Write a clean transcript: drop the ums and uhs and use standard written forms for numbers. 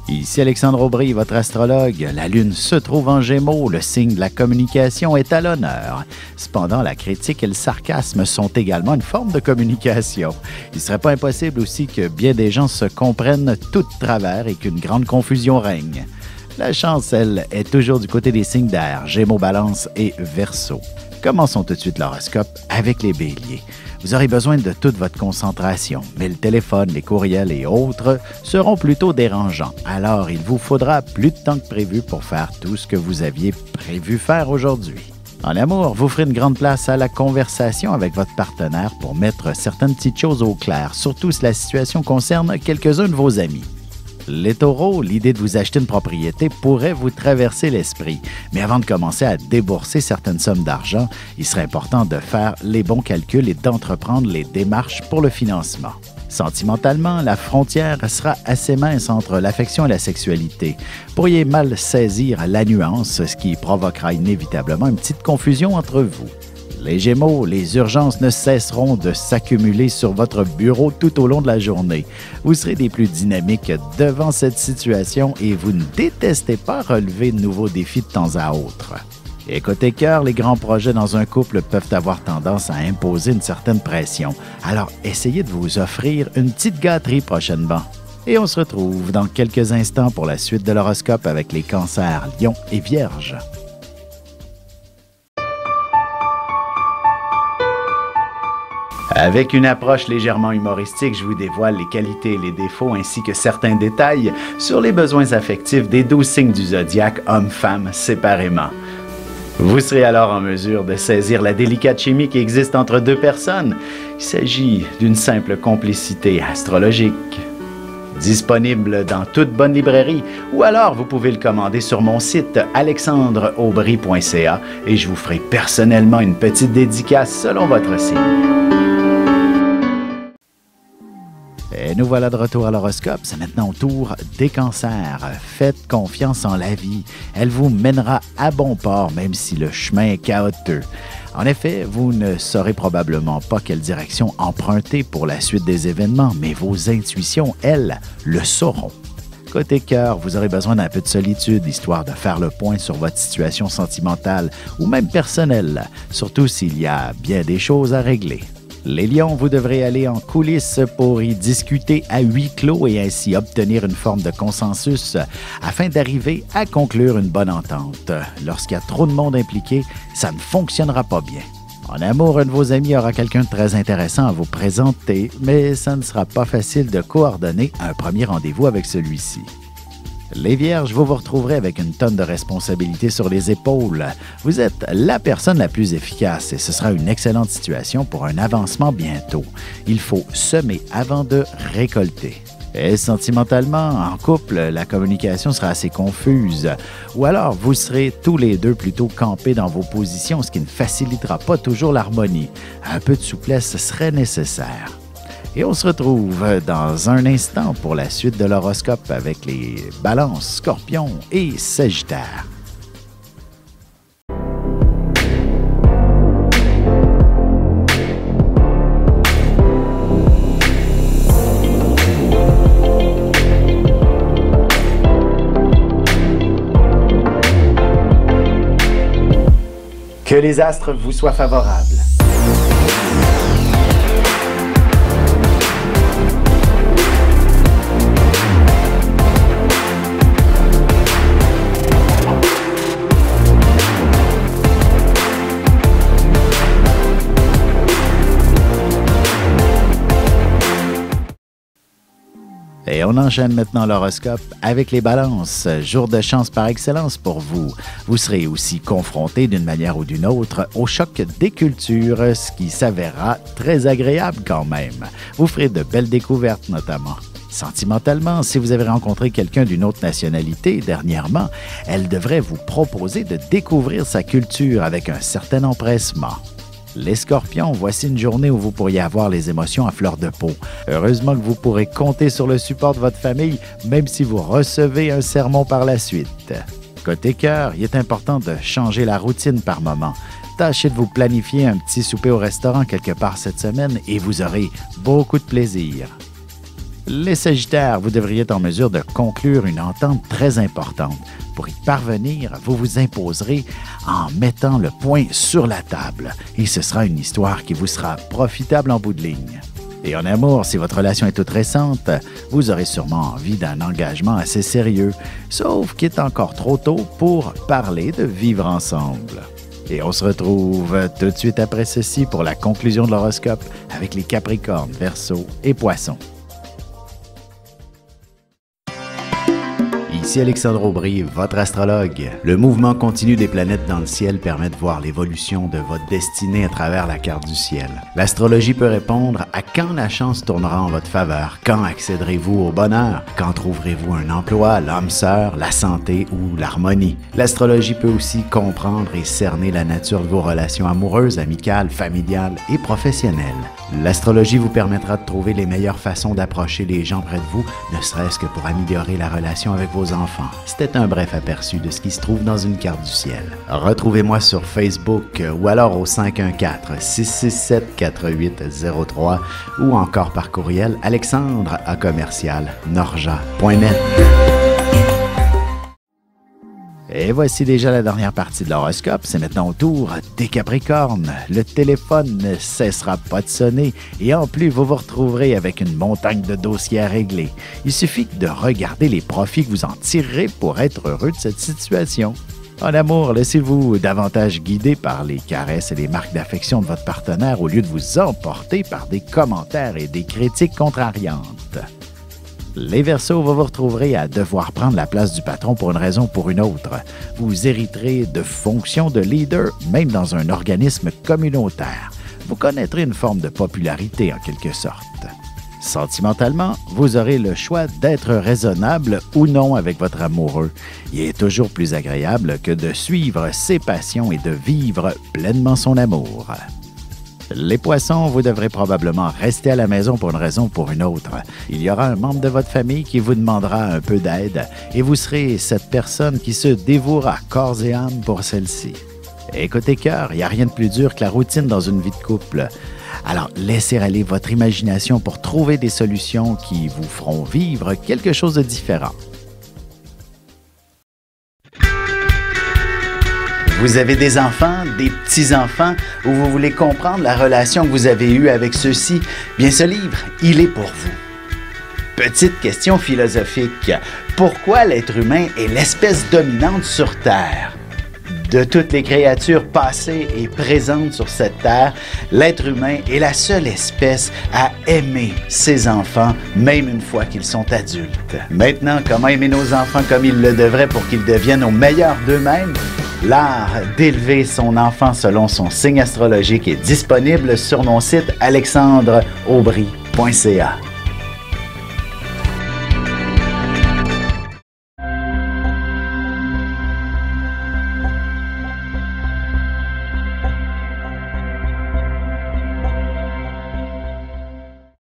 Ici Alexandre Aubry, votre astrologue. La Lune se trouve en Gémeaux, le signe de la communication est à l'honneur. Cependant, la critique et le sarcasme sont également une forme de communication. Il ne serait pas impossible aussi que bien des gens se comprennent tout de travers et qu'une grande confusion règne. La chance, elle, est toujours du côté des signes d'air, Gémeaux, Balance et Verseau. Commençons tout de suite l'horoscope avec les Béliers. Vous aurez besoin de toute votre concentration, mais le téléphone, les courriels et autres seront plutôt dérangeants. Alors, il vous faudra plus de temps que prévu pour faire tout ce que vous aviez prévu faire aujourd'hui. En amour, vous ferez une grande place à la conversation avec votre partenaire pour mettre certaines petites choses au clair, surtout si la situation concerne quelques-uns de vos amis. Les taureaux, l'idée de vous acheter une propriété pourrait vous traverser l'esprit. Mais avant de commencer à débourser certaines sommes d'argent, il serait important de faire les bons calculs et d'entreprendre les démarches pour le financement. Sentimentalement, la frontière sera assez mince entre l'affection et la sexualité. Vous pourriez mal saisir la nuance, ce qui provoquera inévitablement une petite confusion entre vous. Les Gémeaux, les urgences ne cesseront de s'accumuler sur votre bureau tout au long de la journée. Vous serez des plus dynamiques devant cette situation et vous ne détestez pas relever de nouveaux défis de temps à autre. Et côté cœur, les grands projets dans un couple peuvent avoir tendance à imposer une certaine pression. Alors, essayez de vous offrir une petite gâterie prochainement. Et on se retrouve dans quelques instants pour la suite de l'horoscope avec les cancers, lions et vierges. Avec une approche légèrement humoristique, je vous dévoile les qualités et les défauts ainsi que certains détails sur les besoins affectifs des 12 signes du zodiaque, hommes-femmes, séparément. Vous serez alors en mesure de saisir la délicate chimie qui existe entre deux personnes. Il s'agit d'une simple complicité astrologique. Disponible dans toute bonne librairie ou alors vous pouvez le commander sur mon site alexandreaubry.ca et je vous ferai personnellement une petite dédicace selon votre signe. Et nous voilà de retour à l'horoscope. C'est maintenant au tour des cancers. Faites confiance en la vie. Elle vous mènera à bon port, même si le chemin est chaotique. En effet, vous ne saurez probablement pas quelle direction emprunter pour la suite des événements, mais vos intuitions, elles, le sauront. Côté cœur, vous aurez besoin d'un peu de solitude, histoire de faire le point sur votre situation sentimentale ou même personnelle, surtout s'il y a bien des choses à régler. Les lions, vous devrez aller en coulisses pour y discuter à huis clos et ainsi obtenir une forme de consensus afin d'arriver à conclure une bonne entente. Lorsqu'il y a trop de monde impliqué, ça ne fonctionnera pas bien. En amour, un de vos amis aura quelqu'un de très intéressant à vous présenter, mais ça ne sera pas facile de coordonner un premier rendez-vous avec celui-ci. Les Vierges, vous vous retrouverez avec une tonne de responsabilités sur les épaules. Vous êtes la personne la plus efficace et ce sera une excellente situation pour un avancement bientôt. Il faut semer avant de récolter. Et sentimentalement, en couple, la communication sera assez confuse. Ou alors, vous serez tous les deux plutôt campés dans vos positions, ce qui ne facilitera pas toujours l'harmonie. Un peu de souplesse serait nécessaire. Et on se retrouve dans un instant pour la suite de l'horoscope avec les Balances, Scorpions et Sagittaires. Que les astres vous soient favorables. Et on enchaîne maintenant l'horoscope avec les balances. Jour de chance par excellence pour vous. Vous serez aussi confronté d'une manière ou d'une autre au choc des cultures, ce qui s'avérera très agréable quand même. Vous ferez de belles découvertes notamment. Sentimentalement, si vous avez rencontré quelqu'un d'une autre nationalité dernièrement, elle devrait vous proposer de découvrir sa culture avec un certain empressement. Les Scorpions, voici une journée où vous pourriez avoir les émotions à fleur de peau. Heureusement que vous pourrez compter sur le support de votre famille, même si vous recevez un sermon par la suite. Côté cœur, il est important de changer la routine par moment. Tâchez de vous planifier un petit souper au restaurant quelque part cette semaine et vous aurez beaucoup de plaisir. Les Sagittaires, vous devriez être en mesure de conclure une entente très importante. Pour y parvenir, vous vous imposerez en mettant le point sur la table et ce sera une histoire qui vous sera profitable en bout de ligne. Et en amour, si votre relation est toute récente, vous aurez sûrement envie d'un engagement assez sérieux, sauf qu'il est encore trop tôt pour parler de vivre ensemble. Et on se retrouve tout de suite après ceci pour la conclusion de l'horoscope avec les Capricornes, Verseaux et Poissons. Ici Alexandre Aubry, votre astrologue. Le mouvement continu des planètes dans le ciel permet de voir l'évolution de votre destinée à travers la carte du ciel. L'astrologie peut répondre à quand la chance tournera en votre faveur, quand accéderez-vous au bonheur, quand trouverez-vous un emploi, l'âme sœur, la santé ou l'harmonie. L'astrologie peut aussi comprendre et cerner la nature de vos relations amoureuses, amicales, familiales et professionnelles. L'astrologie vous permettra de trouver les meilleures façons d'approcher les gens près de vous, ne serait-ce que pour améliorer la relation avec vos enfants. C'était un bref aperçu de ce qui se trouve dans une carte du ciel. Retrouvez-moi sur Facebook ou alors au 514-667-4803 ou encore par courriel alexandre@norja.net. Et voici déjà la dernière partie de l'horoscope. C'est maintenant au tour des Capricornes. Le téléphone ne cessera pas de sonner et en plus, vous vous retrouverez avec une montagne de dossiers à régler. Il suffit de regarder les profits que vous en tirerez pour être heureux de cette situation. En amour, laissez-vous davantage guider par les caresses et les marques d'affection de votre partenaire au lieu de vous emporter par des commentaires et des critiques contrariantes. Les Verseaux, vous vous retrouverez à devoir prendre la place du patron pour une raison ou pour une autre. Vous hériterez de fonctions de leader, même dans un organisme communautaire. Vous connaîtrez une forme de popularité en quelque sorte. Sentimentalement, vous aurez le choix d'être raisonnable ou non avec votre amoureux. Il est toujours plus agréable que de suivre ses passions et de vivre pleinement son amour. Les Poissons, vous devrez probablement rester à la maison pour une raison ou pour une autre. Il y aura un membre de votre famille qui vous demandera un peu d'aide et vous serez cette personne qui se dévouera corps et âme pour celle-ci. Et côté cœur, il n'y a rien de plus dur que la routine dans une vie de couple. Alors, laissez aller votre imagination pour trouver des solutions qui vous feront vivre quelque chose de différent. Vous avez des enfants, des petits-enfants, ou vous voulez comprendre la relation que vous avez eue avec ceux-ci? Bien, ce livre, il est pour vous. Petite question philosophique. Pourquoi l'être humain est l'espèce dominante sur Terre? De toutes les créatures passées et présentes sur cette terre, l'être humain est la seule espèce à aimer ses enfants, même une fois qu'ils sont adultes. Maintenant, comment aimer nos enfants comme ils le devraient pour qu'ils deviennent au meilleur d'eux-mêmes? L'art d'élever son enfant selon son signe astrologique est disponible sur mon site alexandreaubry.ca.